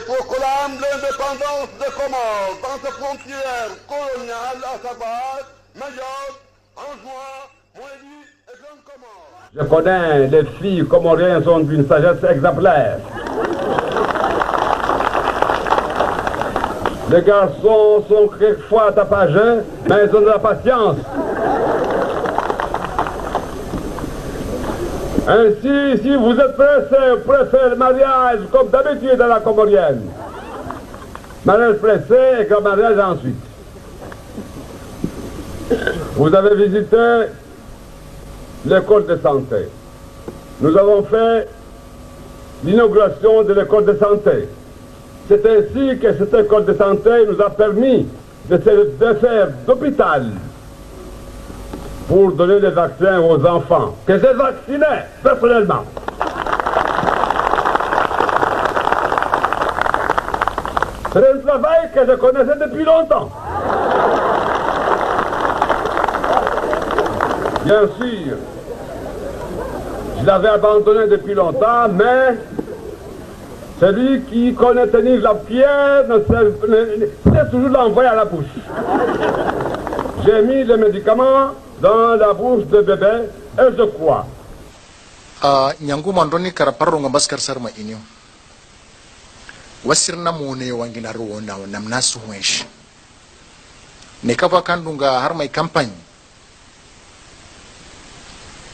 Proclame l'indépendance des Comores dans ses frontières coloniales, à savoir Mayotte, Anjouan, Moélie et Grande Comore. Je connais les filles comoriennes sont d'une sagesse exemplaire. Les garçons sont quelquefois tapageux, mais ils ont de la patience. Ainsi, si vous êtes pressé pour faire le mariage comme d'habitude dans la comorienne, mariage pressé et grand mariage ensuite. Vous avez visité l'école de santé. Nous avons fait l'inauguration de l'école de santé. C'est ainsi que cette école de santé nous a permis de faire d'hôpital pour donner des vaccins aux enfants, que j'ai vaccinés personnellement. C'est un travail que je connaissais depuis longtemps. Bien sûr, je l'avais abandonné depuis longtemps, mais celui qui connaît tenir la pierre sait toujours l'envoyer à la bouche. J'ai mis les médicaments dans la bouche de bébé et je crois. Nyangu mandoni karaparro ngambaskar sarma inyo. Wasirna mone wangina ruona namnasu mwesh. Nekava kandunga harma campagne.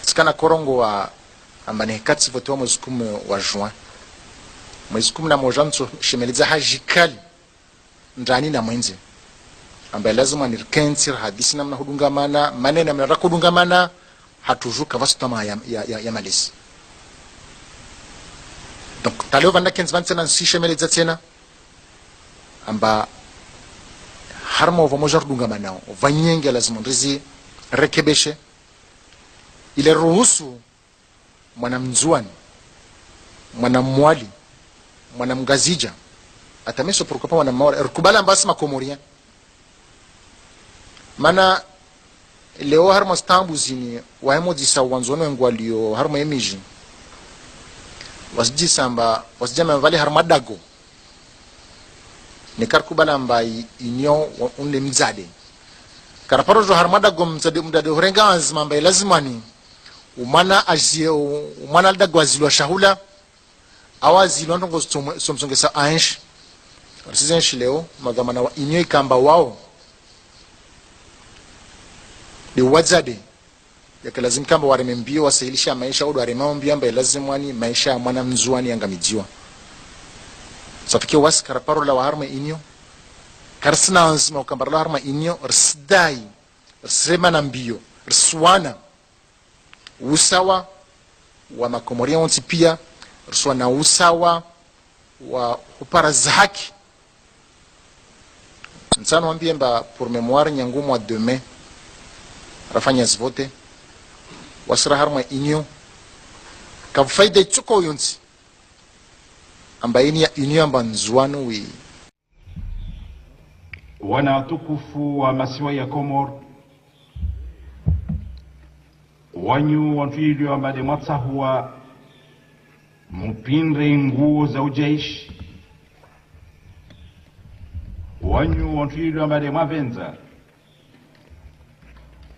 Skana korongo wa ambane katsi voto muzkum wa juin. Muzkum na mojanso shemeliza hajikali ndani na mwenzi. Ambaye lazima nirkensir hadisi namna hudungamana manena mna rakudungamana hatujuka vastama ya malisi. Donc taleo vanda kenz vansena nsishemeleza tena amba harma vamoja hudungamana vanyenge lazima ndizi rekebeshe ile ruhusu mwanamzuani mwanamwali mwanamgazija atameso pourquoi pas mwanamwali rukubala mbasi makomoria mana leo harma stambu zini waemo disa wanzono ngwalio harma emiji wasjisa amba wasjama vale harma dago nikarkubala amba inyo unle mzade karaparo jo harma dago mzade horenga azma amba lazimani umana azie umana dago azilwa shahula awazilwa ndongo somsongesa ansh sizenshi leo magamana wa inyo ikamba wao de wazade yakalazim kamba waremembio wasahilisha maisha au waremambio ambaye lazimani maisha mwana mzuani angamijiwa safikia was karaparo la harma inyo karsna azma kambara la harma inyo rsdai rsema na mbio rswana usawa wa makomoria onti pia rswana usawa wa uparaza haki nsano ambie mba pour mémoire nyangu mois de mai rafanya zvote wasira harma inyo kafaida chuko yonsi ambaini ya inyo amba nzuano wi wana watukufu wa masiwa ya Komor wanyu wantuilio ambade matsahuwa mpinre nguo za ujaishi wanyu wantuilio ambade mavenza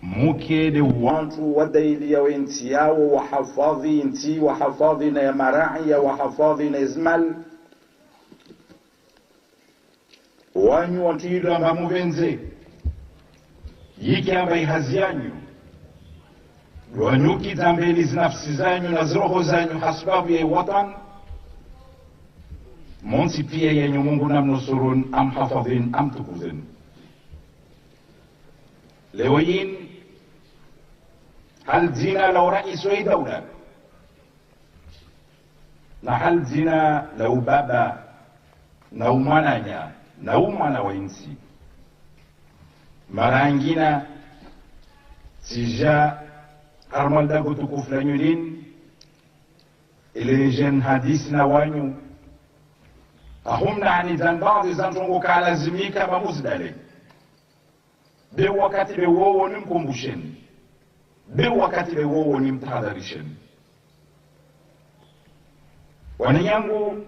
mukede wantu wadaili ya wenti yao wahafadhi inti wahafadhi na ya marai wahafadhi na izmal wanyu wantuilio amba muvenze yiki amba ihazi yanyu wanyuki zambeli zinafsi zanyu na zroho zanyu hasbabu ya watan monsi pia yenye Mungu namnusurun amhafadhin amtukuzin lewayin hal zina law rais wa dawla na hal zina law baba na umwananya na umwana wa insi marangina sija armal dago tukufu nyulin ile jen hadis na wanyu ahumna ani zan baadhi zantongo kalazimika mamuzdale be wakati be wowo nimkumbusheni be wakati be wowo nimtahadharisheni wanyangu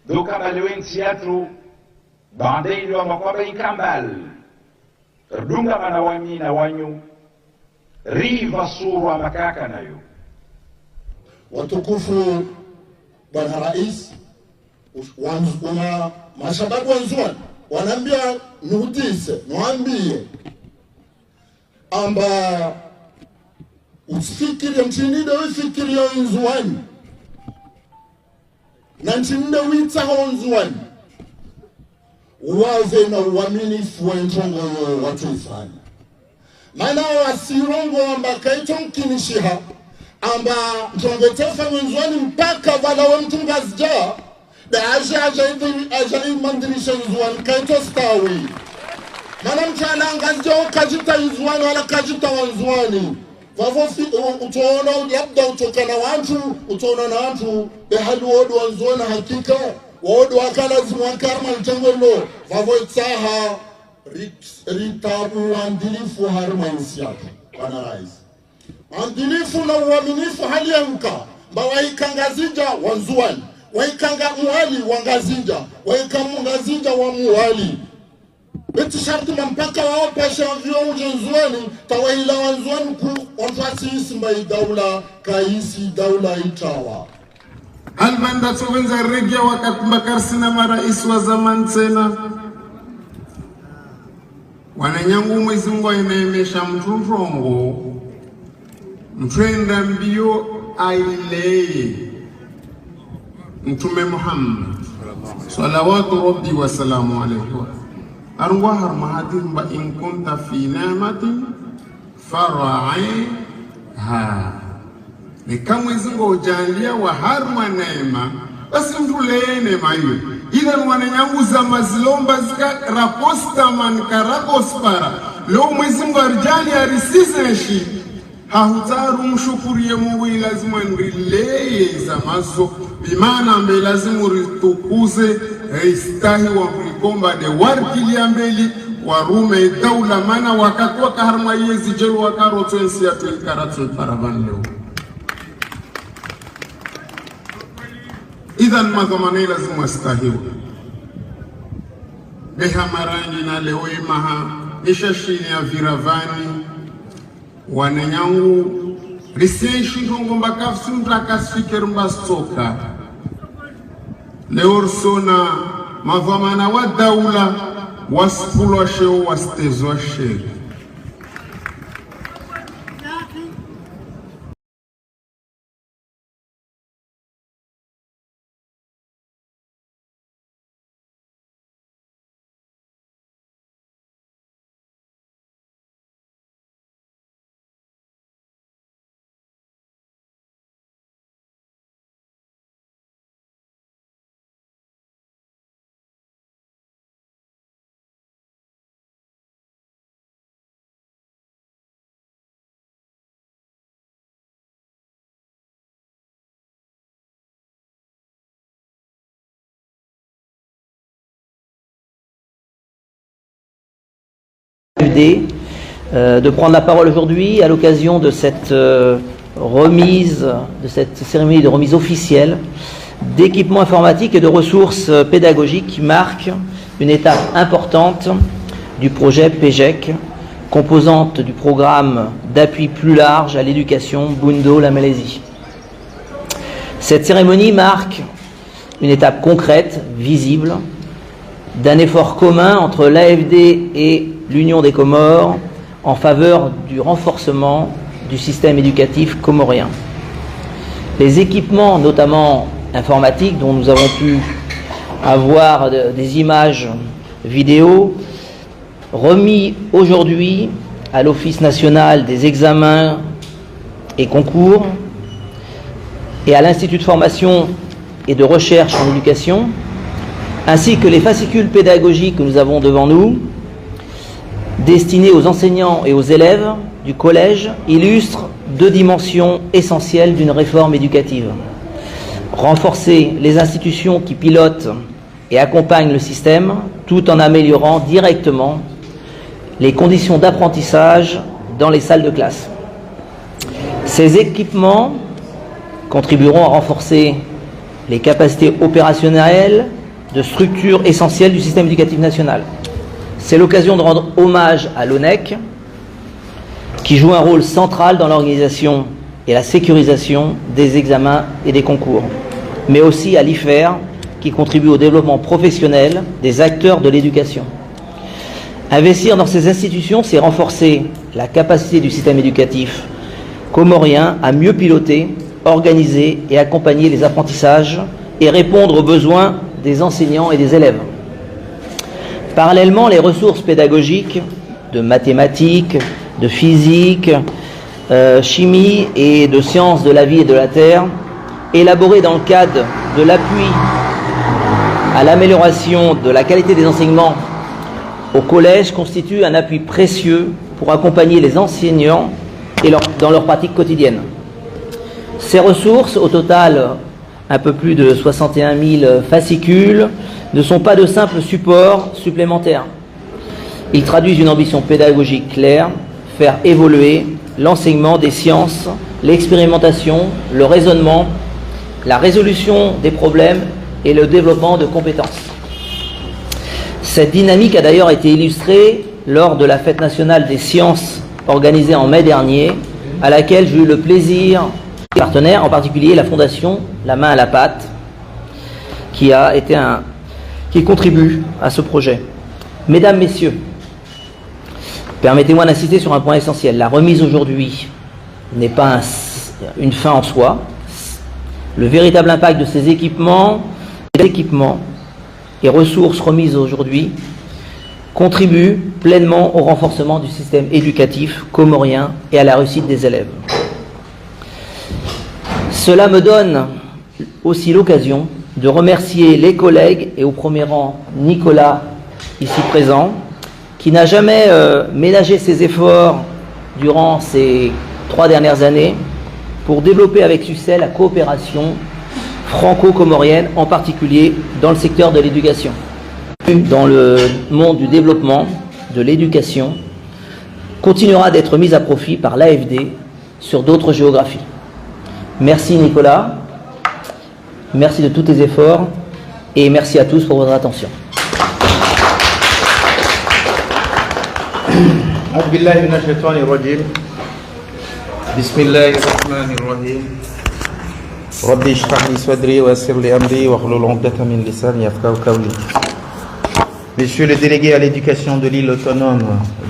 دوكا مالوين سياترو بعدين لو ما قبل كمال ردunga manawami na wanyu riva surwa makaka nayo. Watukufu Bwana Rais, wana mashababu wanzuani wanaambia nuhutise nuambie amba usifikiri mchinide ufikirie nzuani na nchinde witaho nzuani uwaze na uaminifu wa ntongo watu ifani maana wasirongo amba kaito mkinishiha amba ntongo tefa nzuani mpaka wala mtungazja da aja mandirisha nzuani kaito stawi maana mchana ngazja ukajita nzuani wala kajita wanzuani vavo utaona labda utokana watu utaona na watu behali wodu wanzuani hakika wodu wakala zimwakarma mtengolo vavo itsaha ritabu andilifu harma insiaka Bwana Rais andilifu na uaminifu hali ya mka mba waikangazija wanzuani waikanga muhali wangazinja waikamungazija wa muhali beti sharti mpaka wao pasha vyo ujenzuani tawaila wanzuani ku onfasi isimba daula kaisi daula itawa Albanda tuwenza regia wakati Mbakarsina marais wa zamani tena wananyangu Mwenyezi Mungu inaemesha mtunrongo mtwenda mbio aileye Mtume Muhammad salawatu rabbi wa salamu alayhi arwa harmahatin ba in kunta fi ni'matin fara'iha ni kama Mwenyezi Mungu ujalia wa harma neema basi mtuleye neema hiyo ila wananyangu za mazilomba zika raposta man karakospara leo Mwenyezi Mungu arjali arisizeshi hahutaru mshukurie Mungu lazima nrileye za mazo bimana mbe lazima ritukuze istahi wa mlikomba de warkilia mbeli warume daula mana wakati wakaharma yezi jelu wakaroto ensi ya tuikaratu paravan leo idhan madhamani lazima istahiwa beha marangi na leo imaha ishashini ya viravani wananyangu risenshi ngomba kafsi mtakasiker mbastoka leo sona madhamana wa daula waspulwa sheo wastezwa sheo de prendre la parole aujourd'hui à l'occasion de cette remise, de cette cérémonie de remise officielle d'équipements informatiques et de ressources pédagogiques qui marque une étape importante du projet PGEC, composante du programme d'appui plus large à l'éducation Bundo la Malaisie. Cette cérémonie marque une étape concrète, visible, d'un effort commun entre l'AFD et l'Union des Comores en faveur du renforcement du système éducatif comorien. Les équipements, notamment informatiques, dont nous avons pu avoir des images vidéo, remis aujourd'hui à l'Office national des examens et concours et à l'Institut de formation et de recherche en éducation, ainsi que les fascicules pédagogiques que nous avons devant nous, destinés aux enseignants et aux élèves du collège, illustrent deux dimensions essentielles d'une réforme éducative. Renforcer les institutions qui pilotent et accompagnent le système, tout en améliorant directement les conditions d'apprentissage dans les salles de classe. Ces équipements contribueront à renforcer les capacités opérationnelles de structures essentielles du système éducatif national. C'est l'occasion de rendre hommage à l'ONEC, qui joue un rôle central dans l'organisation et la sécurisation des examens et des concours, mais aussi à l'IFER, qui contribue au développement professionnel des acteurs de l'éducation. Investir dans ces institutions, c'est renforcer la capacité du système éducatif comorien à mieux piloter, organiser et accompagner les apprentissages et répondre aux besoins des enseignants et des élèves. Parallèlement, les ressources pédagogiques de mathématiques, de physique, chimie et de sciences de la vie et de la terre, élaborées dans le cadre de l'appui à l'amélioration de la qualité des enseignements au collège, constituent un appui précieux pour accompagner les enseignants dans leur pratique quotidienne. Ces ressources, au total un peu plus de 61 000 fascicules, ne sont pas de simples supports supplémentaires. Ils traduisent une ambition pédagogique claire, faire évoluer l'enseignement des sciences, l'expérimentation, le raisonnement, la résolution des problèmes et le développement de compétences. Cette dynamique a d'ailleurs été illustrée lors de la Fête nationale des sciences organisée en mai dernier, à laquelle j'ai eu le plaisir de partenaires, en particulier la Fondation La Main à la Pâte, qui contribue à ce projet. Mesdames, Messieurs, permettez-moi d'insister sur un point essentiel. La remise aujourd'hui n'est pas une fin en soi. Le véritable impact de ces équipements et ressources remises aujourd'hui contribuent pleinement au renforcement du système éducatif comorien et à la réussite des élèves. Cela me donne aussi l'occasion de remercier les collègues et au premier rang Nicolas, ici présent, qui n'a jamais ménagé ses efforts durant ces 3 dernières années pour développer avec succès la coopération franco-comorienne, en particulier dans le secteur de l'éducation. Dans le monde du développement, de l'éducation, continuera d'être mise à profit par l'AFD sur d'autres géographies. Merci Nicolas, merci de tous tes efforts et merci à tous pour votre attention. أعوذ بالله من الشيطان الرجيم بسم الله الرحمن الرحيم ربي اشرح لي صدري ويسر لي أمري واحلل عقدة من لساني يفقهوا قولي. Monsieur le délégué à l'éducation de l'île autonome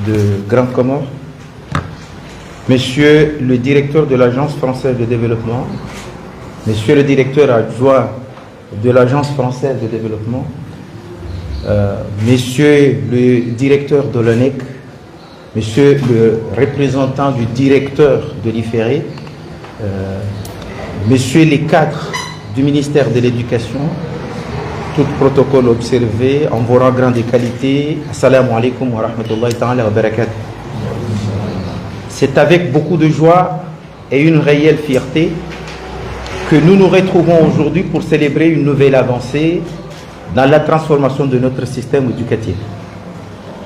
de Grande Comore, Monsieur le directeur de l'Agence française de développement, Monsieur le directeur adjoint de l'Agence française de développement, Monsieur le directeur de l'ONEC, Monsieur le représentant du directeur de l'IFERE, Messieurs les cadres du ministère de l'Éducation, tout protocole observé, en vos rangs grands de qualité, assalamu alaikum wa rahmatullahi ta'ala wa barakatuh. C'est avec beaucoup de joie et une réelle fierté que nous nous retrouvons aujourd'hui pour célébrer une nouvelle avancée dans la transformation de notre système éducatif.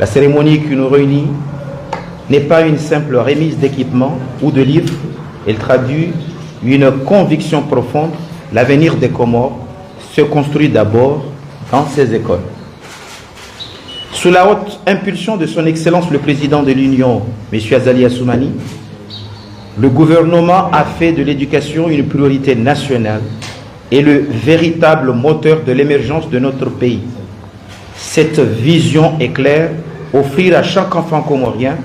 La cérémonie qui nous réunit n'est pas une simple remise d'équipements ou de livres, elle traduit une conviction profonde. L'avenir des Comores se construit d'abord dans ces écoles. Sous la haute impulsion de son Excellence le Président de l'Union, M. Azali Assoumani, le gouvernement a fait de l'éducation une priorité nationale et le véritable moteur de l'émergence de notre pays. Cette vision est claire, offrir à chaque enfant comorien,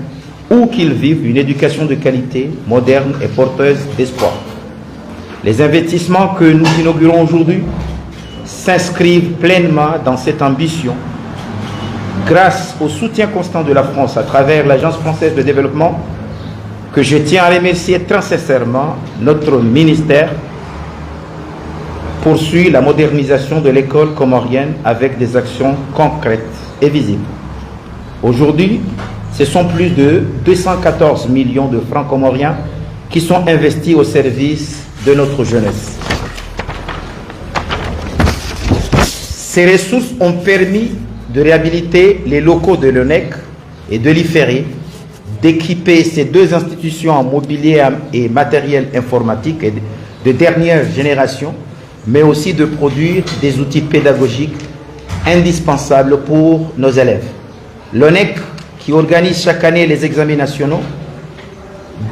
où qu'il vive, une éducation de qualité, moderne et porteuse d'espoir. Les investissements que nous inaugurons aujourd'hui s'inscrivent pleinement dans cette ambition grâce au soutien constant de la France à travers l'Agence française de développement, que je tiens à remercier très sincèrement. Notre ministère poursuit la modernisation de l'école comorienne avec des actions concrètes et visibles. Aujourd'hui, ce sont plus de 214 millions de francs comoriens qui sont investis au service de notre jeunesse. Ces ressources ont permis de réhabiliter les locaux de l'ONEC et de l'IFERE, d'équiper ces deux institutions en mobilier et matériel informatique et de dernière génération, mais aussi de produire des outils pédagogiques indispensable pour nos élèves. L'ONEC, qui organise chaque année les examens nationaux,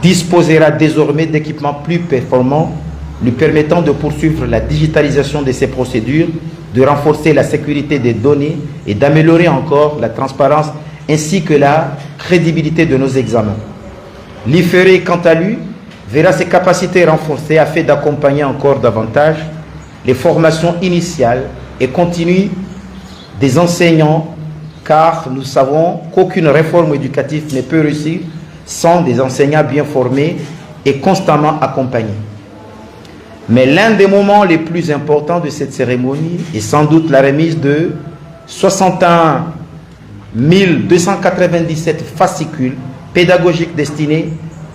disposera désormais d'équipements plus performants lui permettant de poursuivre la digitalisation de ses procédures, de renforcer la sécurité des données et d'améliorer encore la transparence ainsi que la crédibilité de nos examens. L'IFERE, quant à lui, verra ses capacités renforcées afin d'accompagner encore davantage les formations initiales et continues des enseignants, car nous savons qu'aucune réforme éducative ne peut réussir sans des enseignants bien formés et constamment accompagnés. Mais l'un des moments les plus importants de cette cérémonie est sans doute la remise de 61 297 fascicules pédagogiques destinés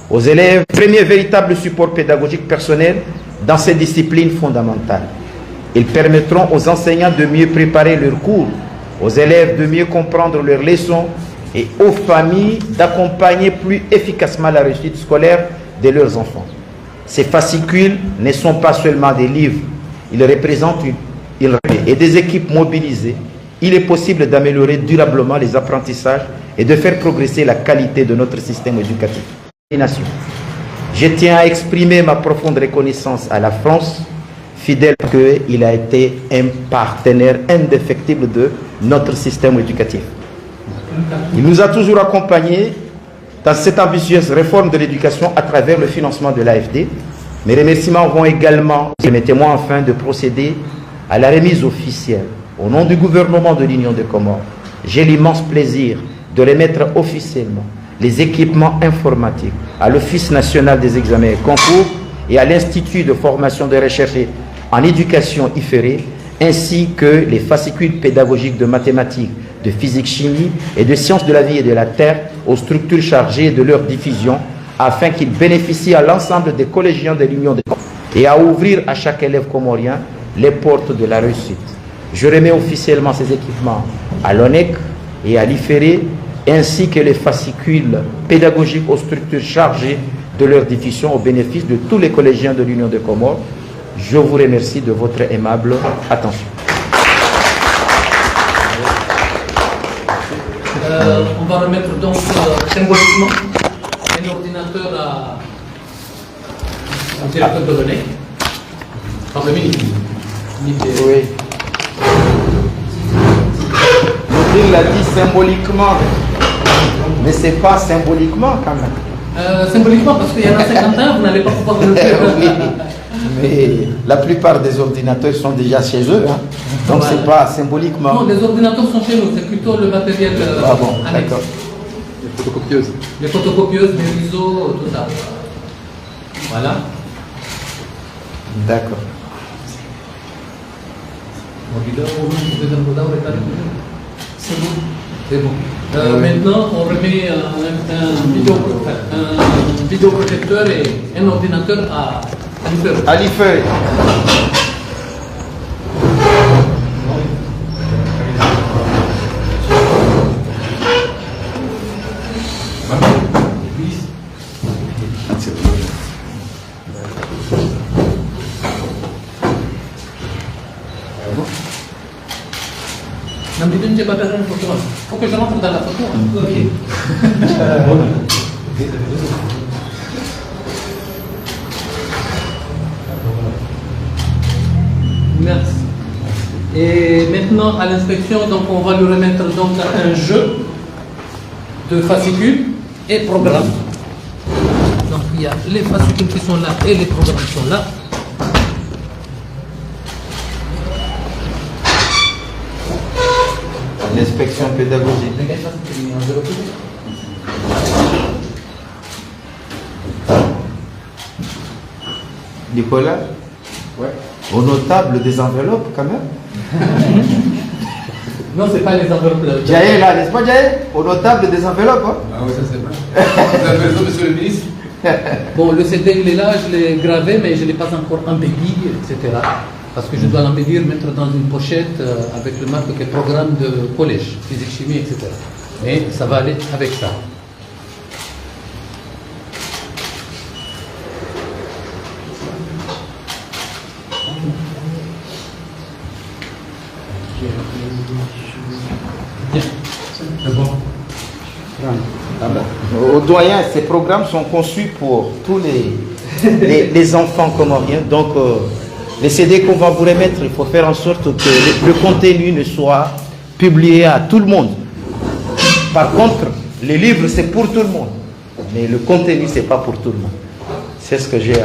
aux élèves, premier véritable support pédagogique personnel dans ces disciplines fondamentales. Ils permettront aux enseignants de mieux préparer leurs cours, aux élèves de mieux comprendre leurs leçons et aux familles d'accompagner plus efficacement la réussite scolaire de leurs enfants. Ces fascicules ne sont pas seulement des livres, ils représentent et des équipes mobilisées. Il est possible d'améliorer durablement les apprentissages et de faire progresser la qualité de notre système éducatif. Je tiens à exprimer ma profonde reconnaissance à la France, fidèle qu'il a été un partenaire indéfectible de notre système éducatif. Il nous a toujours accompagnés dans cette ambitieuse réforme de l'éducation à travers le financement de l'AFD. Mes remerciements vont également, permettez-moi enfin de procéder à la remise officielle. Au nom du gouvernement de l'Union des Comores, j'ai l'immense plaisir de remettre officiellement les équipements informatiques à l'Office national des examens et concours et à l'Institut de formation de recherche en éducation IFERE, ainsi que les fascicules pédagogiques de mathématiques, de physique-chimie et de sciences de la vie et de la terre aux structures chargées de leur diffusion, afin qu'ils bénéficient à l'ensemble des collégiens de l'Union des Comores et à ouvrir à chaque élève comorien les portes de la réussite. Je remets officiellement ces équipements à l'ONEC et à l'IFERE, ainsi que les fascicules pédagogiques aux structures chargées de leur diffusion au bénéfice de tous les collégiens de l'Union des Comores. Je vous remercie de votre aimable attention. On va remettre donc symboliquement un ordinateur au directeur de l'ONEC, par le ministre. Oui. Il l'a dit symboliquement, mais ce n'est pas symboliquement quand même. Symboliquement, parce qu'il y en a 51, vous n'allez pas pouvoir le faire. Oui, mais la plupart des ordinateurs sont déjà chez eux, hein. Donc voilà. C'est pas symboliquement. Non, les ordinateurs sont chez nous, c'est plutôt le matériel ah bon, annexe. D'accord. Les photocopieuses. Les photocopieuses, les ISO, tout ça. Voilà. D'accord. C'est bon. C'est bon. Maintenant, on remet un vidéoprojecteur et un ordinateur à l'IFERE. À l'IFERE. Faut que je rentre dans la photo. Ok. Merci. Et maintenant à l'inspection, donc on va lui remettre donc un jeu de fascicules et programmes. Donc il y a les fascicules qui sont là et les programmes qui sont là. L'inspection pédagogique. Nicolas, ouais. Au notable des enveloppes quand même. Non, c'est pas les enveloppes. Jaël là, n'est-ce pas Jaël? Au notable des enveloppes. Hein? Ah oui, ça c'est vrai. Vous avez raison, monsieur le ministre. Bon, le CD il est là, je l'ai gravé, mais je ne l'ai pas encore embelli, etc. Parce que je dois l'embellir, mettre dans une pochette avec le marque qui est programme de collège, physique, chimie, etc. Mais ça va aller avec ça. Au doyen, ces programmes sont conçus pour tous les enfants comoriens. Donc, les CD qu'on va vous remettre, il faut faire en sorte que le contenu ne soit publié à tout le monde. Par contre, les livres, c'est pour tout le monde. Mais le contenu, ce n'est pas pour tout le monde. C'est ce que j'ai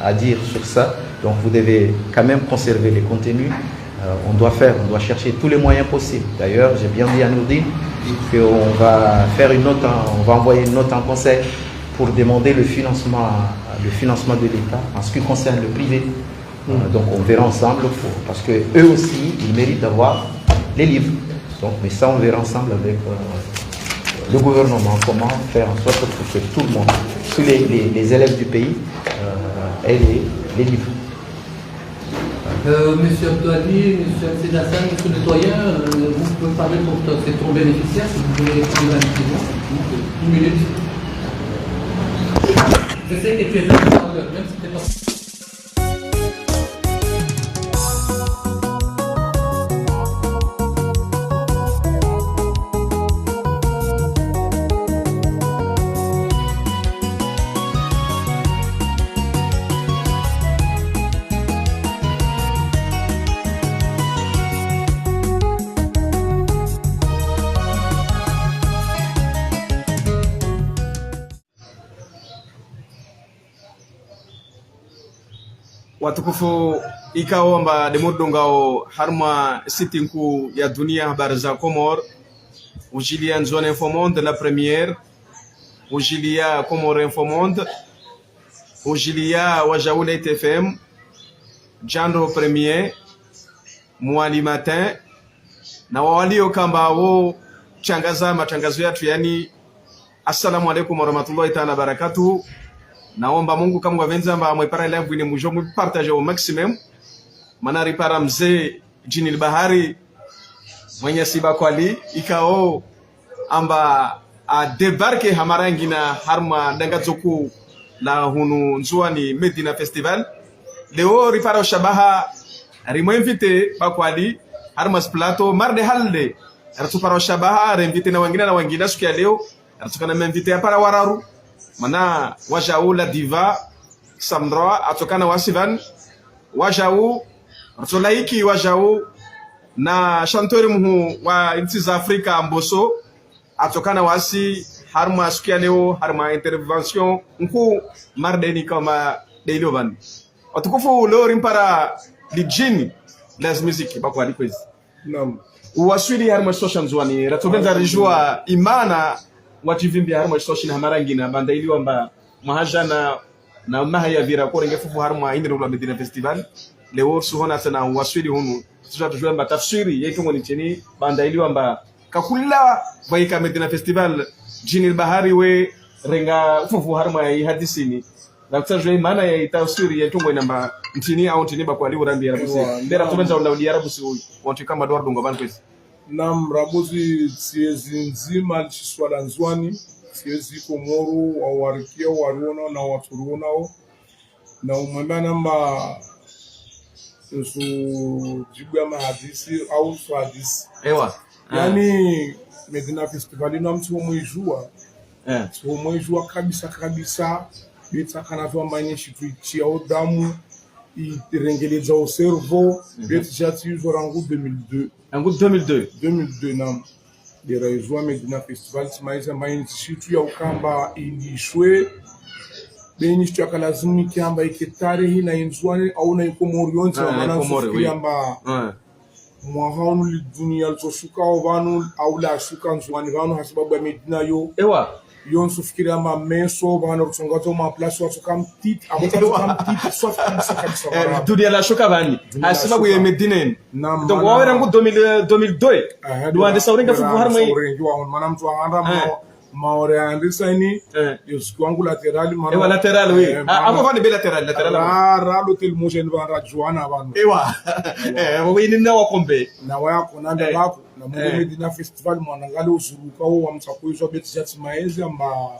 à dire sur ça. Donc, vous devez quand même conserver les contenus. On doit chercher tous les moyens possibles. D'ailleurs, j'ai bien dit à Nourdine qu'on va faire on va envoyer une note en conseil pour demander le financement de l'État en ce qui concerne le privé. Donc, on verra ensemble parce que eux aussi, ils méritent d'avoir les livres. Donc, mais ça, on verra ensemble avec le gouvernement comment faire en sorte que tout le monde, tous les élèves du pays aient les livres. Monsieur Abdouali, Monsieur Abdel-Hassan, Monsieur le doyen, vous pouvez parler pour ces trois bénéficiaires, si vous voulez répondre rapidement. Une minute. Je sais que tu es là, même si tu n'es pas... Watukufu ikao amba demurdo ngao harma sitinku ya dunia habari za Comore ujilia Nzone Info Monde la première ujilia Comore Info Monde ujilia Wajaoula TFM Jandro Premier Mwali Matin na walio kamba wo changaza matangazo yetu yani. Assalamu alaikum warahmatullahi ta'ala barakatuh. Naomba Mungu kama wavenza mba mwepara live ni mujo mpartage au maximum. Manari para mzee Jinil Bahari mwenye siba kwali ikao amba a debarke hamarangi na harma dangazoku la hunu nzuani Medina Festival. Leo ripara shabaha rimo invite bakwali harma splato marde halde ratupara shabaha reinvite na wengine siku ya leo ratukana invite para wararu mana Wajaoula diva Samdra atokana wasivan Wajaoula Rtolaiki Wajaoula na chantori muhu wa inti za Afrika Mboso atokana wasi harma siku ya leo harma intervention nku mardeni kama deilovan watukufu leo rimpara lijini las music bakwa likwezi Naam. Uwaswili harma social zwani ratovenza rijua imana wativimbi harma social hamarangi na bandailiwa mba mahajana na mahaya vira ko rengefu harma indiro la Medina Festival leo suhona sana waswili hunu tujua mba tafsiri yetu ngoni chini bandailiwa mba kakula vaika Medina Festival Jinil Bahari we renga fufu harma ya hadisini na kutajua maana ya tafsiri yetu ngoni namba ntini au ntini bakwa liwo rambi ya rabusi ndera tumenza ulaudi ya rabusi wantu kama Eduardo Ngobani kwezi. Nam rabusi siezi nzima chiswala nzwani siezi Komoro wawarikia waruona na waturuonao na umwambia namba su jibu ya mahadisi au su hadisi Ewa yani Medina Festival ino mtu umwijua kabisa bita kanavyo mbanye shitu ichia odamu irengeleza o cerveau bita jati yuzo rangu 2002 Angu 2002 nam dera yuzua Medina Festival timaiza mbanye shitu ya ukamba ilishwe benyi shitu ya kalazimi kiamba iketare hina inzuane au na Komoro yonzi wa mana sufiki yamba mwahaunu li dunia alzoshuka o vanu au la shuka nzuani vanu hasibabu ya Medina yo Ewa Yon fikiri ama meso bana rutsongato ma place wato kam tit soit kabisa dunia la shoka bani asibabu ya Medina donc wawera ngu 2002 duande sauringa fufu harma yi mana mtu anda maore andisa ni yosku wangu laterali mana ewa lateral oui hapo fani be lateral rado tel motion bana juana bana ewa wewe ni na wakombe na waya konanda wako na Medina Festival mwanangali usuruka wa msakuizwa beti chati maezi amba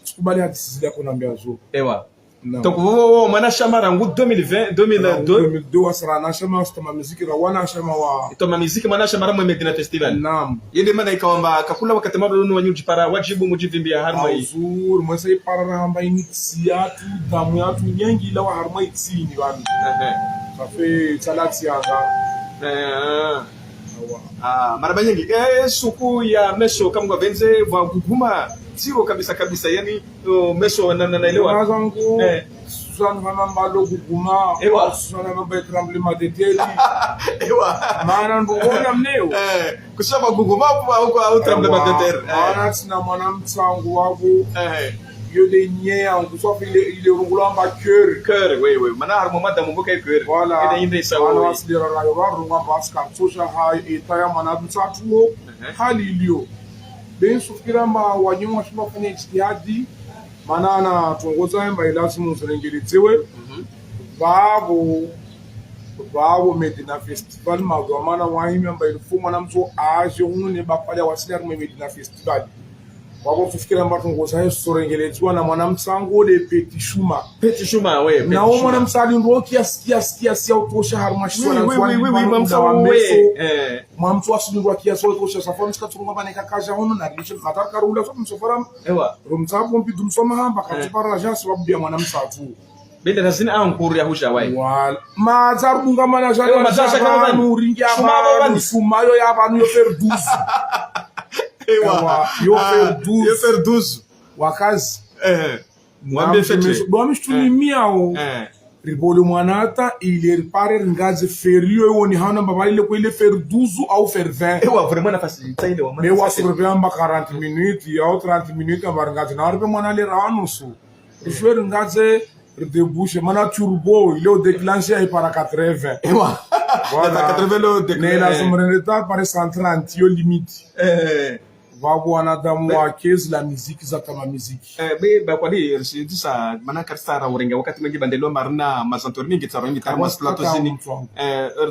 sikubali hati sizida kuna mbia zo ewa Donc vous mana shamara ngu 2020 2002 wasara na shama stama muziki rawana shama wa to muziki mana shamara mu Medina Festival. Naam. Yende mana ikawamba kakula wakati mabalo no wanyu jipara wajibu mujivimbia harma hii. Azur mwese para hamba initiatu damu yatu nyengi la wa harma itsini wanu. Safi salati yanga. Maraba nyingi suku ya meso kama venze wa kuguma zero kabisa kabisa, yani meso naelewa mazangu sana kama mbalo kuguma sana kama tremblement de terre maana ndona mneo kusema kuguma au tremblement de terre maana sina mwanamtsangu wangu yode nyea ngusofa ile rungulamba cœur oui mana har moment da mumbuka cœur voilà inde sawa ana asdira la yorunga baska social ha itaya mana mtsatuo hali ilio ben sufikiramba wanyuma tunafanya ijtihadi maana na tuongoza mba lazima userengelezewe babo Medina Festival magomana wahimi mba ilifumwa na mtu aje hune bapale wasili Medina Festival wabo kufikira mba tungoza hiyo sorengelezewa na mwanamtsangu de Petit Shuma we na wao mwanamsali ndo kiasi utosha harmashwa na mamtu asindwa kiasi utosha safari skatunga bana kakaja hono na lisho khatar karula so msofara rumtsapo mpidu msoma hamba katipara ja sababu ya mwanamsatu bende lazima ankuru ya husha wai wala mazarunga mana jali mazasha kama nuringi aba sumayo ya banu yo perduzu yo perduzu wakazi mwambie fete bwamishuni miao ribolo mwanata ile ripare ngaze ferio yoni hana baba ile ko ile ferduzu au fer20 vraiment na facilité ile wa me wasurbeamba 40 minutes au 30 minutes abarangaze na arbe mwana le ranusu rifere ngaze debouche mana turbo ile o déclencher ay para 80 voilà 80 lo déclencher la somreneta para 130 yo limite Vago wanadamu wa kezi la muziki za kama muziki. Ba kwa di sisa mana karsa urenga wakati mengi bandelo marna mazantori mingi tsaro mingi kama plato zini.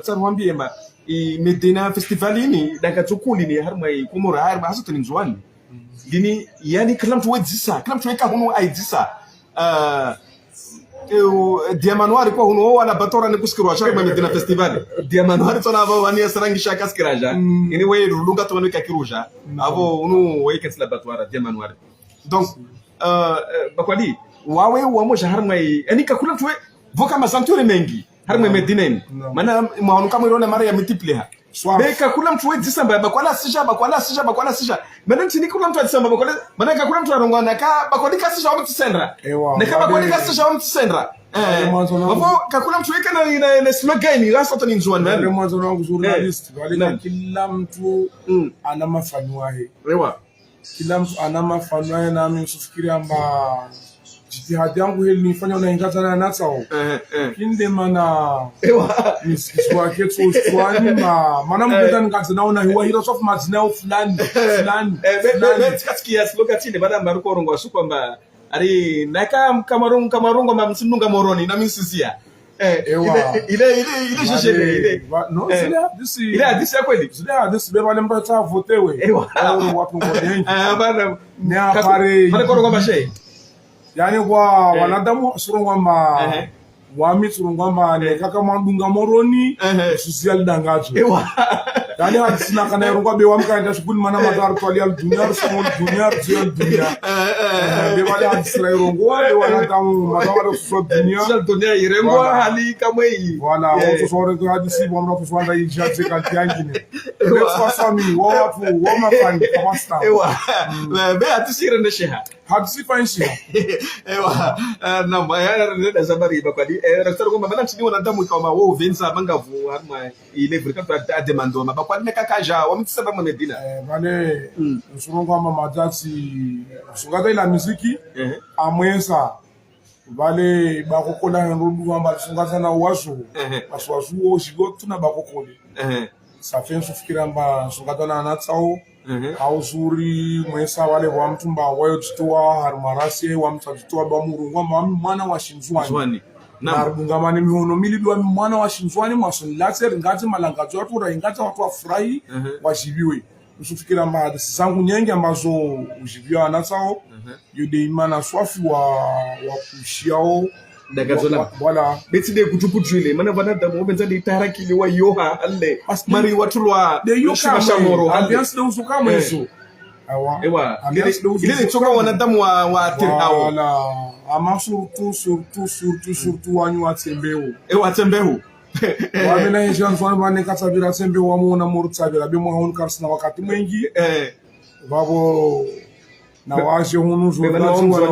Tsaro wambie ma I Medina Festival ini daga tukuli ni harma I kumura harma hasu tani nzwani. Dini yani kila mtu wedzisa, kila mtu weka hunu aidisa. Diamanuari kwa huno wala batora ni kuskirwa shaka Medina Festival. Diamanuari tona abo wani asarangi shaka skiraja. Ini we lunga to wani kakiruja. Abo huno we ketsla batora Diamanuari. Donc bakwadi wawe wamo shahar mai ani kakula tuwe voka masanture mengi. Har mai Medina. Mana maonu kama irona mara ya multiplier. Beka kula mtu we December bakwala sija. Mana ntini kula mtu December bakwala mana kakula mtu arongo na ka bakwadi kasija wa mtsendra. Na kama bakwadi kasija wa mtsendra. Wapo kakula mtu weka na slogan ni rasa tani nzwani. Ndio mwanzo wangu journalist wale kila mtu ana mafanyo yake. Kila mtu ana mafanyo yake na mimi usifikiri amba jitihadi yangu hili nifanya unaingaza na natao kinde mana nisikizwa ketu swani mana mgeta nikaza naona hiwa hilo sofu mazinao fulani tikasikia slogan tinde baada maruko rongo asuko amba ari naka kamarungo mamsinunga moroni na misisia ile sheshe no ile hadisi ya kweli hadisi beba lemba ta votewe watu ngodengi bana ni apare korongo bashe yani kwa wanadamu surungwamba wami surungwamba ne kaka mandunga moroni social dangacho yani hadisina kana yorungwa be wami kaenda shukuni mana madar twali al dunya social dunya be wala hadisina yorungwa be wanadamu madar social dunya irengwa hali kama hii wala wote sore to hadisi bomba kuswanda ijatse kantiyangine be fasami watu wamafani kamasta be hadisi rende sheha hadisi fanshi na maya nenda zabari bakwadi raktar ko mabana chini wanadamu kama wao venza bangavu harma ile vrika ta demando mabakwadi ne kakaja wamtsaba mu Medina vale usurongo ama majati sungata ila muziki amwesa vale bakokola nrundu amba sungata na wazo baswazu oshigo tuna bakokole safen sufikira amba sungata na natsao hauzuri mwesa wale wa mtumba wayo tutoa harmarasi wa mtatutoa bamurungwa mwana wa shinzwani na rubungamani mihono milidwa mwana wa shinzwani mwasoni laser ngati malangazo watu raingata watu afurahi washibiwe usufikira mba zangu nyingi ambazo ujibia nasao yude imana swafi wa kushiao dagazola wala beti de kutuputule mana bana da mo benza de tarakili wa yoha alle mari watulwa de yoka shamoro alliance de usuka mweso ewa ile tsoka wanadamu wa tirao wala ama surtout wanyu watsembeo watsembeo wamena yeshan fana bane katsabira tsembeo wamona murutsabira bimo hon karsina wakati mwingi babo na washe hunu zo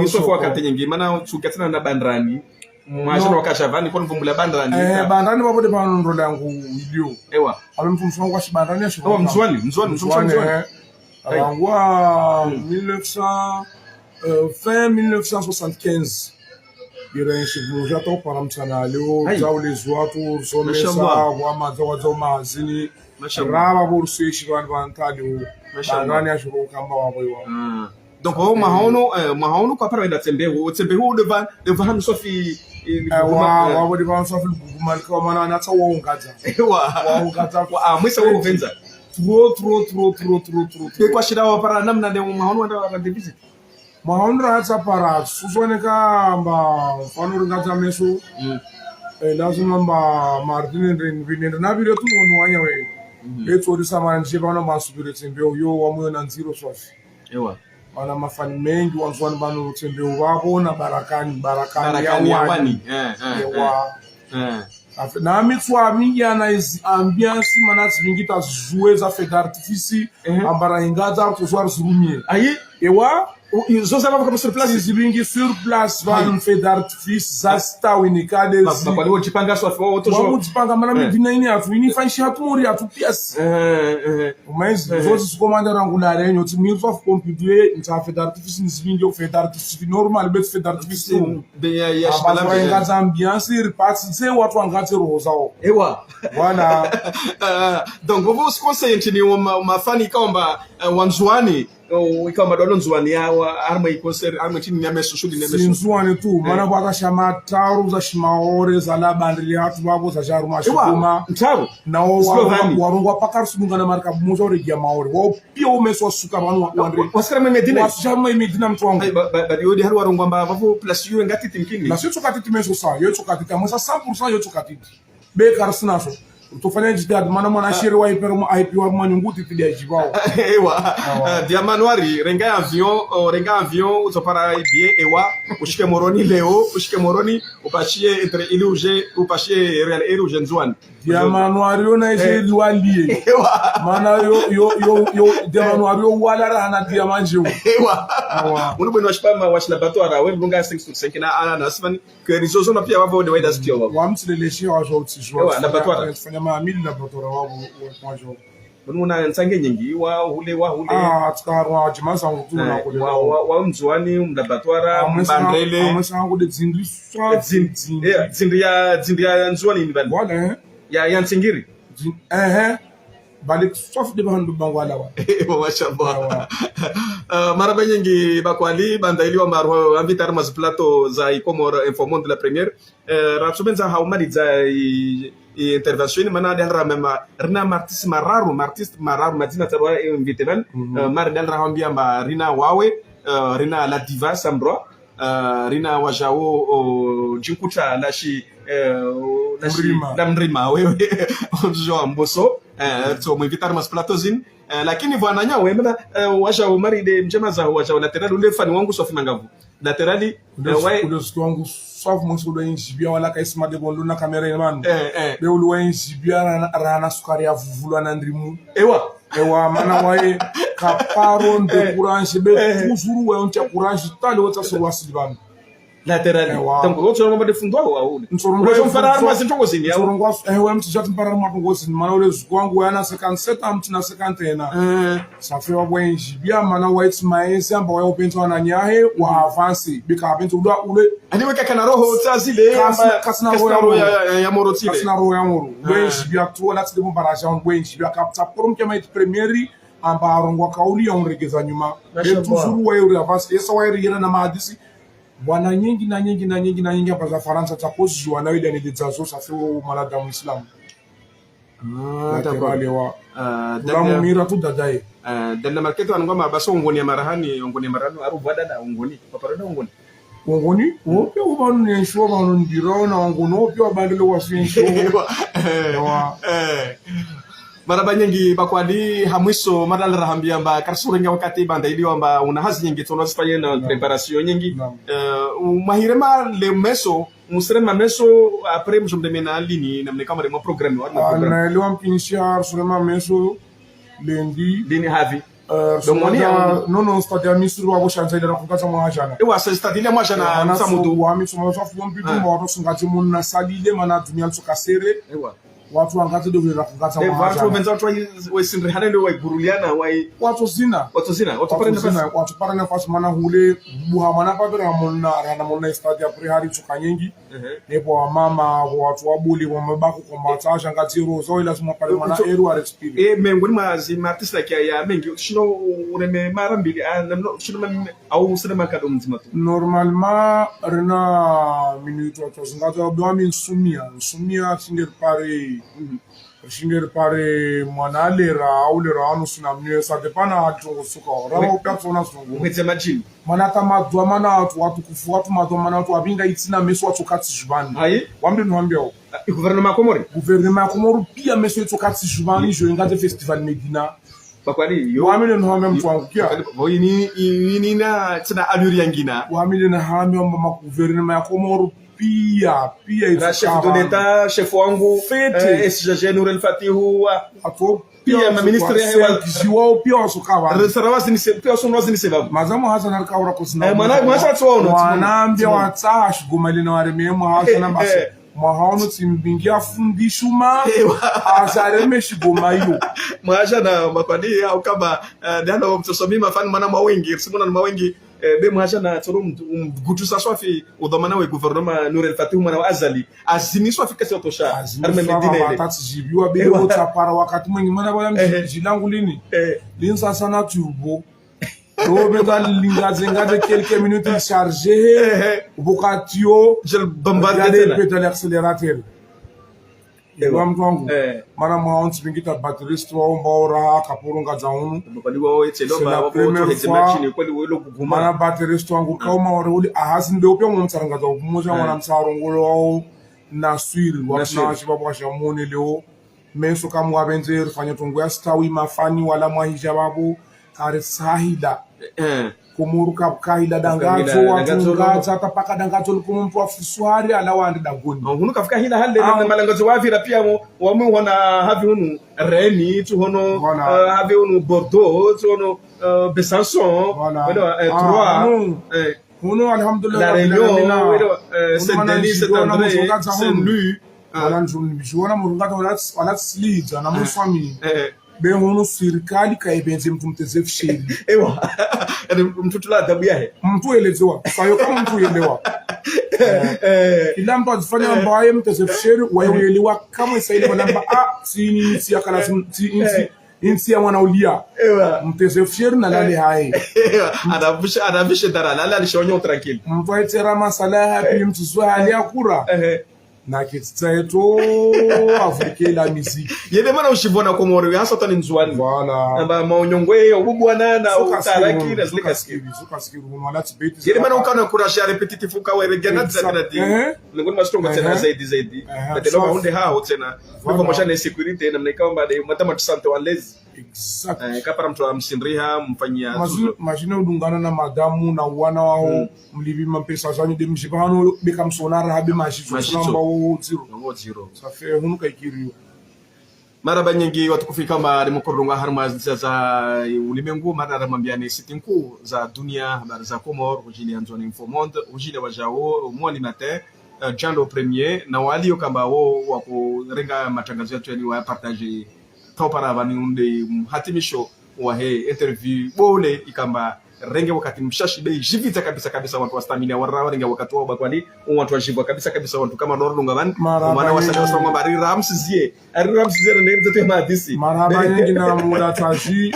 ni sofo wakati nyingi mana tsukatsina na bandrani mwashana wakashavani kwa mvumbula bandrani bandrani babo de banondo langu video ewa abemfumfuna kwa shibandrani ya shiro mzwani Rangwa 1975 irenshi muja to paramtsana leo zawle zwatu somesa wa mazawazo mazini raba bursu shirwan bantali bandrani ya shiro kamba waboiwa donc mahono kwa para da tembeo devant nous sofi wa devant sofi bugumal ko mana na tawo ungaza wa ungaza kwa mwisa wo venza trop kwa shida wa para namna de mahono wa visit mahono ratsa para susoneka mba fano ungaza meso lazima mba martin renviner na bile tu no wanya we beto disama nje bana masubire tembeo yo wa moyo na nziro sofi ewa wana mafani mengi wanzwani bano tembeo wabo na barakani ya wani na mitswa mingi ana is ambiance manats vingita jouer za fête d'artifice ambara ingaza to soir surumie ayi ewa zo sava comme sur place zivingi sur place van fête d'artifice za sta winikade zi kwa leo jipanga swa fo to jo jipanga mana medina ini atu ini fanshi atu mori atu pias mas zo se comanda rangular enyo ti mil of computer nta fête d'artifice ni zivingi fête d'artifice normal bet fête d'artifice be ya shpala ingaza ambiance reparti se watu angati roza ewa voilà donc vous se conseillez ntini mafani kamba wanzwani ikamba dolo nzwani ya arma ikonser arma chini ya meso shudi ne meso nzwani tu mana baka shama taru za shimaore za la bandri hatu babo za jaruma shuma ntaru na warungwa pakar sununga na marka muzo ore ya maore wa pio meso suka banu wandri wasira medina wasama medina mtwangu ba yodi har warungwa bavo plus yu ngati timkini na sio tukatiti meso sa yo tukatiti amasa 100% yo tukatiti be karsina so tufanya jidad mana shiri wa iperu IP wa manyunguti tidia jibao ewa dia manuari renga avion utopara bien ewa ushike moroni leo ushike moroni upashie entre iluje upashie real iluje nzwan dia manuari ona ije liwalie ewa mana yo dia manuari wala rana dia manjeu ewa uno beno ashpama washla batora we bunga 6 na ana nasfani que rizozo na pia wavo de weda stio wa mtsileleshi wa jo tijwa ewa na batora ma mili na batora wabo wa jo Muna nsange nyingi wa hule tsarwa jimasa ngutu na kule wa mzwani mdabatwara mbandrele amasa ngude dzindri swa dzindri ya nzwani ni bali wala ya ntsingiri balik sof de bandu bangwala wa mashallah maraba nyingi bakwali bandaili wa marwa invitar mas plateau za ikomor informant de la première ratsubenza haumali za intervention mana dalra mema rina artiste mararu madina tabara invitenan mar dalra hambia ma rina wawe rina la diva sambro rina wajao jinkuta lashi namrima wewe jo mboso so invitar mas platozin lakini vananya wemna wajao mari de mjema za wajao lateral ule fani wangu sofi mangavu laterali ule wangu sofi mwangu ule njibia wala kaisma de bondu na kamera imanu be ule njibia rana sukari ya vuvulwa na ndrimu ewa mana wae kaparo de courage be toujours we oncha courage tali wota surwasi banu lateral donc outro nome de fundo au nsorongo parar mas ntongozini ya nsorongo ewe mtijatu parar matongozini mana ule zwangu yana 57 amtina 50 safi wa wenji bia mana wa itsmaensi amba wa upento na nyahe wa avance bika upento ule aniwe kana roho tsazile kasna roho ya morotile kasna roho ya moro wenji bia tu la tsde mbaraja wenji bia kapta porum kema it premieri amba arongwa kauli ya unregeza nyuma toujours wa ule avance esa wa yera na madisi bwana nyingi hapa za Faransa takozi wanaoida ni ditzazo safi malada muislamu D'accord. Kula mira tu dadai. Dalla marketo anngoma baso ngoni marahani aru badada ngoni. Paparada ngoni. Ngoni? Opia ubanu ni show banu ndiro na ngono opia bandelo wasi show. Maraba nyingi bakwadi hamwiso madala rahambia mba karsure nya wakati banda ili wamba una hazi nyingi tono sifanye na preparation nyingi mahirema le meso musrema meso après mjomde mena lini na mneka mare mo programme wa programme na le wamkinishia surema meso lini havi domoni non stade misru wa boshanza ile rakukata mwajana ewa sa stade ile mwajana msamudu wa mitsomo safu mpitu mo sungati munna salile mana dunia tsukasere ewa watu wangati ndio rakukata mwajana watu wenza watu wesinri hanendo wa buruliana wa watu zina watu para nafasi mana hule buha mana papera monna stade ya prehari tsukanyingi nepo mama watu wabuli wamebako kombata shangati rozo ila suma pale mana eru are experience mengoni mazi artiste ya mengi shino ureme mara mbili shino au sinema kado mzima tu normalement rena minute watu zingata doami sumia singer pare mwanalera au lera anu sunamnie ça dépend na hatongo suka rawa ukapsona sungu mwete majini manata madwa mana watu kufu watu madwa mana watu abinga itina meso watu kati jubani hayi wambe nwambia o gouvernement ya Komoro pia meso watu kati jubani jo ngate festival Medina bakwali yo wamile nwambia mtu wangu kia ini na tina aluri yangina wamile na hami wamba gouvernement ya Komoro pia chef de l'État chef wangu SGG Nourel Fatihu ato pia ma ministre ya hewa jiwa pia wasukawa reservasi ni pia sonrozi ni sababu mazamu hasa na kaura kusina mwana tuono wanaambia watsa shugumali na warememo hasa na basi mahono timbingia fundishuma azareme shigomayo mwaja na makwadi au kama ndio mtosomi mafani mana mawengi simona mawengi be mwaja na tsoro mgutu sa swafi udhamana we gouvernement Nourel Fatihu mana azali azini swafi kasi otosha arme medine batati jibiwa be utapara wakati mwingi mana bala mjilangu lini linsa sana turbo Robert Lingazenga quelques minutes chargé Bocatio je bombarder le l'accélérateur Mwangu mana mwaonti bingita batterist wa mbora kaporonga zaunu bali wao etelo ba wao hezemachini kweli welo kuguma mana batterist wangu kauma waruli ahasinde upya mumtsaranga za umoja wana msarongolo wao na swiri wakna shibabo shamone leo meso kama wabenze rifanya tungu ya stawi mafani wala mwahija babu kare sahida Komoro kapkaila dangazo watungaza tapaka dangazo lukumumtu wa fuswari ala wandi dagoni hunu kafika hila hale na malangazo wavira pia wamu wana havi hunu Reni tu hono havi hunu Bordeaux tu hono Besançon Troyes hunu alhamdulillah La Réunion Saint-Denis Saint-André Saint-Louis wala njona murungata wala slida na muswami be hono serikali kaibenze mtu mteze fshiri ewa mtu tula adabu yake mtu elezewa sayo kama mtu elewa kila mtu azifanya mbaye mteze fshiri waelewa kama isaili wanamba sini si akala insi ya wanaulia mteze fshiri na lale hai anabisha dara lale alishonyo tranquille mtu aitera masala hapi mtu zwa hali akura na kitsaito Afrika la musique yede mana ushivona Komoro hasa tani nzwani voilà amba maonyongwe obubwana na utaraki na zilika skiru wala tibeti yede mana ukana kurasha repetitive ukawa regana zanati ngoni mastonga tena zaidi betelo maunde hao tena kwa moshana security na mnaikao baada matama tusante walezi exact kapara mtu amsindriha mfanyia majina udungana na madamu na wana wao mlibi mpesa zanyu de mjibano bekamsonara habe majito zero safi hunu kaikiriyo maraba nyingi watu kufika ma demokradonga harma za ulimwengu mara mambiani sitinku za dunia habari za Komoro ujili anzoni informonde ujili wajao mwani matin jando premier na walio kamba wao wako renga matangazo yetu yani wa partage topara bani unde hatimisho wa he interview bole ikamba renge wakati mshashi bei jivita kabisa watu wa stamina warra renge wakati wao bakwani watu wa jivwa kabisa watu kama Nordunga ban maana wasaka songa bari ramsizie ndio zote madisi marhaba nyingi na muda taji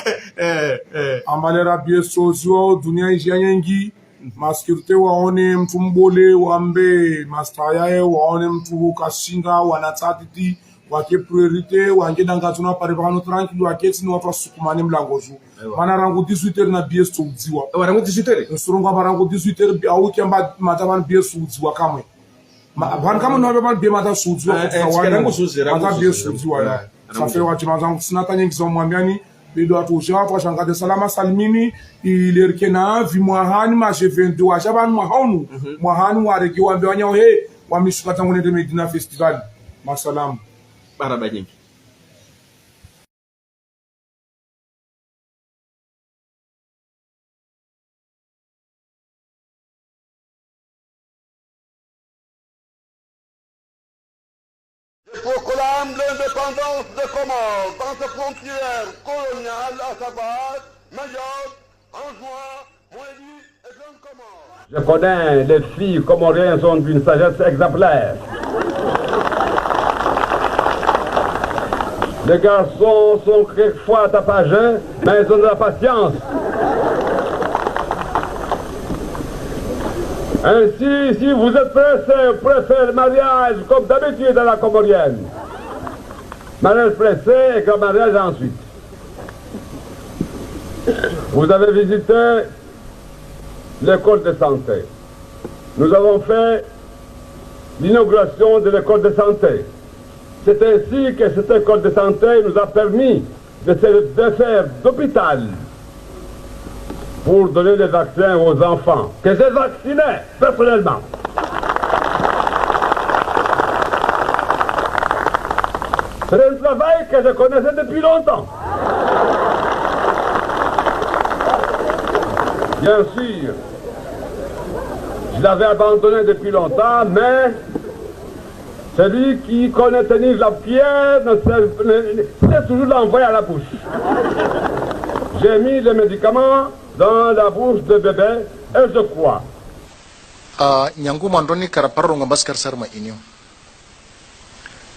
ambalera bieso zio dunia nyingi maskirte waone mtu mbole wambe mastaya waone mtu kashinga wanatatiti wake priorité wange danga tuna pare bano tranquille wake tini watu wasukumane mlango juu mana rangu 18h na BS tuudziwa rangu 18h nsuronga barangu 18h au kiamba mataban BS tuudziwa kamwe ban kama no ban be mata tuudziwa mata BS tuudziwa safe watu mazangu sina tanya ngizomwambiani bido atusha kwa shangade salama salimini ilerkena vimwahani mashe 22 ashaban mwahonu mwahani wareki wambe wanyao he wamishuka tangu nende Medina Festival masalamu baraba nyingi. Je proclame l'indépendance des Comores dans ses frontières coloniales à savoir Mayotte, Anjouan, Moélie et Grande Comore. Je connais les filles comoriennes sont d'une sagesse exemplaire. Les garçons sont quelquefois tapageux, mais ils ont de la patience. Ainsi, si vous êtes pressé pour faire le mariage comme d'habitude à la comorienne, mariage pressé et comme mariage ensuite. Vous avez visité l'école de santé. Nous avons fait l'inauguration de l'école de santé. C'est ainsi que cette école de santé nous a permis de faire d'hôpital pour donner des vaccins aux enfants, que j'ai vaccinés personnellement. C'est un travail que je connaissais depuis longtemps. Bien sûr, je l'avais abandonné depuis longtemps, mais celui qui connaît tenir la pierre c'est toujours l'envoyer à la bouche. J'ai mis les médicaments dans la bouche de bébé et je crois. Nyangu mandoni karaparo ngambas karsarma inyo.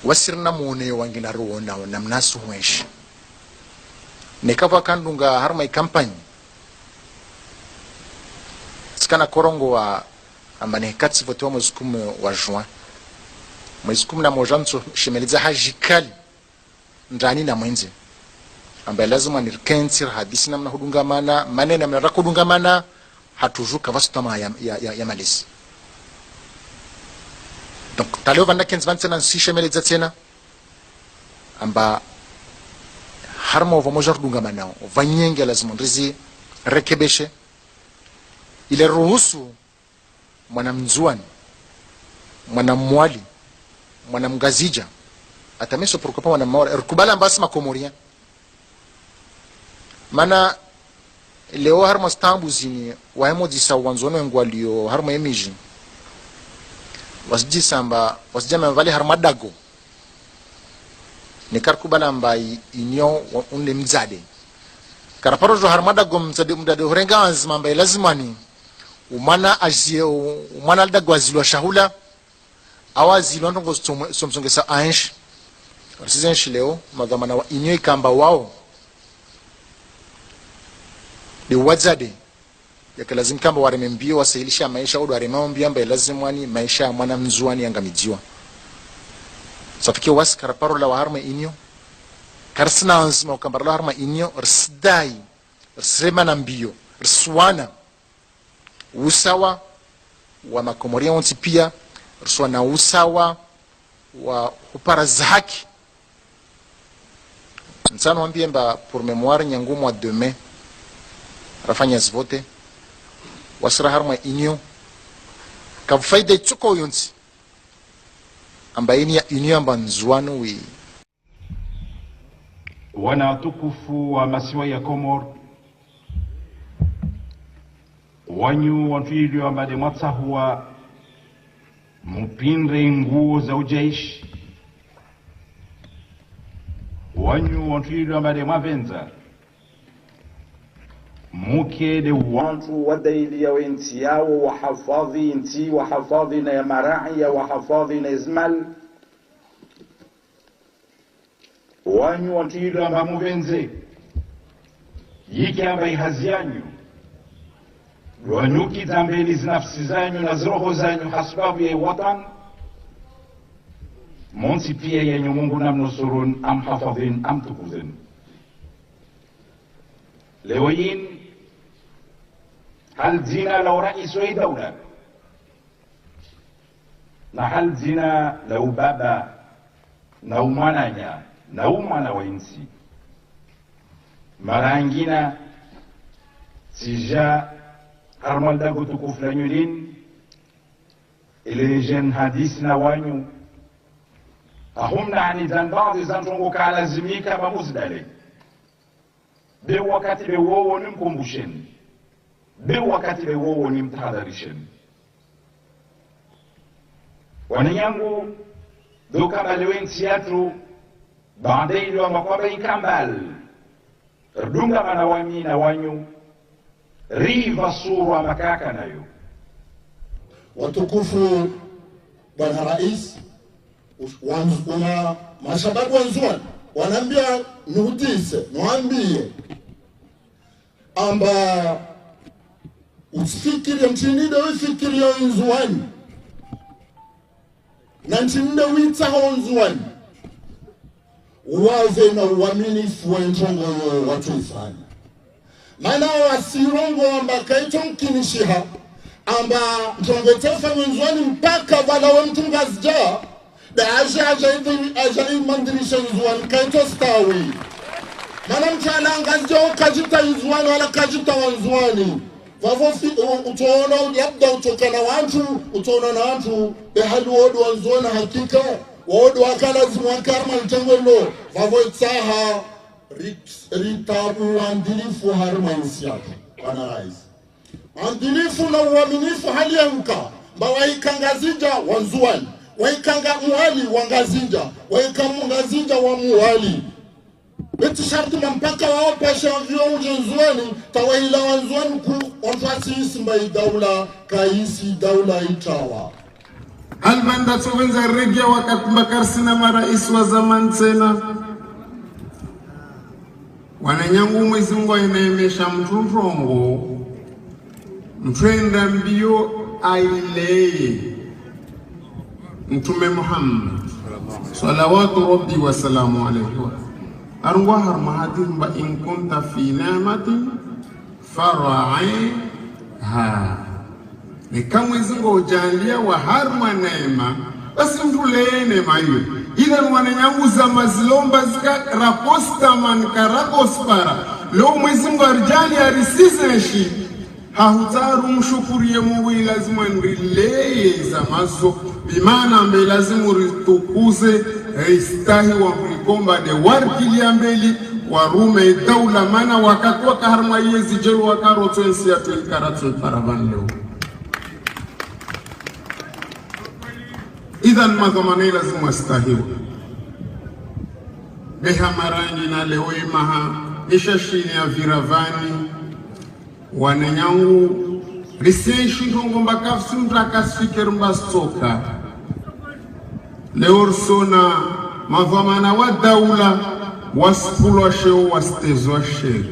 Wasirna mune wangina ruona namnasu mwesh. Nekava kandunga harma campagne. Skana korongo wa ambane katsi voto muzkum wa juin. Muzkum na mojanso shemeliza hajikali ndani na mwenze. Ambaye lazima nirkensir hadisi namna hudungamana maneno namna rakudungamana hatujuka vasutama ya malisi. Donc taleo vanda kens vansena sishemeleza tena amba harma vamoja hudungamana vanyenge lazima ndizi rekebeshe ile ruhusu mwanamzuani mwanamwali mwanamgazija atameso prokopa mwanamwali rukubala mbasi makomoria mana leo harma stambu zini wahemo disa wanzono ngwalio harma emiji wasjisa mba wasjama vale harma dago ni karkubala mba inyo unle mzade karaparo harma dago mzade horenga azma mba lazimani umana azie umana dago azilwa shahula awazilwa ndongo somsongesa ansh rasizenshi leo madhamana wa inyo ikamba wao ni wazade yakalazim kamba waremembio wasailisha maisha au waremambio ambaye lazimwani maisha mwana mzuani angamijiwa safikia was karaparo la harma inyo karsna azma kambara la harma inyo rsdai rsema na mbio rswana usawa wa makomoria wonti pia rswana usawa wa uparaza haki nsano wambie mba pour mémoire nyangu mois de mai rafanya zvote wasra harma inyo kafaida chuko yonsi ambaini ya inyo amba nzuano wi wana tukufu wa masiwa ya Komor wanyu wantuilio ambade mwatsa huwa mpinre nguo za ujaishi wanyu wantuilio ambade mwavenza muke de wantu wadaili ya wenti yao wahafadhi inti wahafadhi na ya marai wahafadhi na izmal wanyu wantuilio amba muvenze yiki amba ihazi yanyu wanyuki zambeli zinafsi zanyu na zroho zanyu hasbabu ya watan Monsi pia yenye Mungu namnusurun amhafadhin amtukuzin. Leo hii hal zina lau rais wa dawla na hal zina lau baba na umwananya na umwana wa insi marangina sija harmal dagu tukuflanyulin elejen hadis na wanyu ahumna ani zanbaadhi zantongo kalazimika mamuzdale be wakati be wowo nimkumbusheni be wakati be wowo nimtahadharisheni wanyangu doka balewensi yatu baadaye ndio makwamba ikambal rdunga manawami na wanyu riva surwa makaka nayo. Watukufu Bwana Rais, wana mashababu wanzuani wanaambia nuhutise nuambie amba usifikiri mchinide ufikiri ya nzuani na mchinide witaho nzuani waze na uaminifu wa njongo watu ifani maana wasirongo amba kaito mkinishiha amba njongo tefa nzuani mpaka wala wa mtungazja da aja mandirisha nzuani kaito stawi mana mchala angazja kajita nzuani wala kajita wanzuani vavo utoona labda utokana watu utoona na watu behali wodu wanzuani hakika wodu wakala zimwakarma mtengolo vavo itsaha ritabu wandilifu harma insiyato Bwana Rais andilifu na uaminifu hali yanka mba waikangazija wanzuani waikanga muhali wangazinja waikamungazinja wa muhali beti sharti mpaka wao pasha vyo ujenzuani tawaila wanzuani ku ontwasi isimba daula kaisi daula itawa Albanda tuwenza regia wakakumbakar sina marais wa zaman tena wananyangu Mwenyezi Mungu inaemesha mturongo mtwenda mbio aileye Mtume Muhammad salawatu rabbi wa salamu alayhi arwa har mahatin ba in kunta fi ni'matin fara'iha ni kama Mwenyezi Mungu ujalia wa harma neema basi mtulee neema hiyo ila wananyangu za mazilomba zika raposta man karakospara leo Mwenyezi Mungu arjali arisizeshi hahutaru mshukurie Mungu lazima nrileye za mazo bimana mbe lazima ritukuze istahi wa kulikomba de warkili ambeli warume daula mana wakati wakaharma yezi jelu wakaroto ensi ya tuelkaratu paravan leo idhan madhamani lazima istahiwa beha marangi na leo imaha isha shini ya viravani wananyangu risenshi ndongo mbakafsi mtakasfikir mbastoka leo sona madhamana wa daula wasipulwa sheo wastezwa sheri